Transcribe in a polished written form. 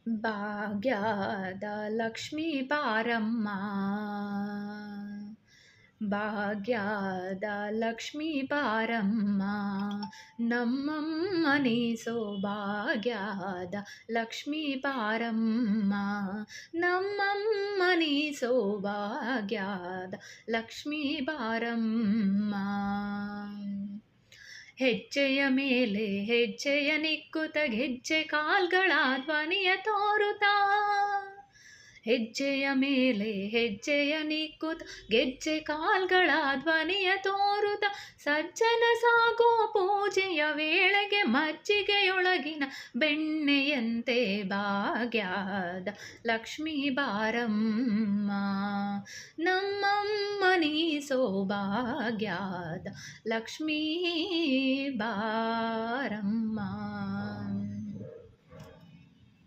ಭಾಗ್ಯದ ಲಕ್ಷ್ಮೀ ಬಾರಮ್ಮ, ಭಾಗ್ಯದ ಲಕ್ಷ್ಮೀ ಬಾರಮ್ಮ, ನಮ್ಮಮ್ಮನಿ ಸೌಭಾಗ್ಯದ ಲಕ್ಷ್ಮೀ ಬಾರಮ್ಮ, ನಮ್ಮಮ್ಮನಿ ಸೌಭಾಗ್ಯದ ಲಕ್ಷ್ಮೀ ಬಾರಮ್ಮ. ಹೆಜ್ಜೆಯ ಮೇಲೆ ಹೆಜ್ಜೆಯ ನಿಕ್ಕುತ ಗೆಜ್ಜೆ ಕಾಲ್ಗಳ ಧ್ವನಿಯ ತೋರುತ್ತಾ, ಹೆಜ್ಜೆಯ ಮೇಲೆ ಹೆಜ್ಜೆಯ ನಿಕ್ಕುತ ಗೆಜ್ಜೆ ಕಾಲ್ಗಳ ಧ್ವನಿಯ ತೋರುತ್ತ, ಸಜ್ಜನ ಸಾಗೋ ಪೂಜೆಯ ವೇಳೆಗೆ ಮಜ್ಜಿಗೆಯೊಳಗಿನ ಬೆಣ್ಣೆಯಂತೆ ಭಾಗ್ಯದ ಲಕ್ಷ್ಮೀ ಬಾರಮ್ಮ, ನಮ್ಮಮ್ಮನಿ ಸೌಭಾಗ್ಯದ ಲಕ್ಷ್ಮೀ ಬಾರಮ್ಮ.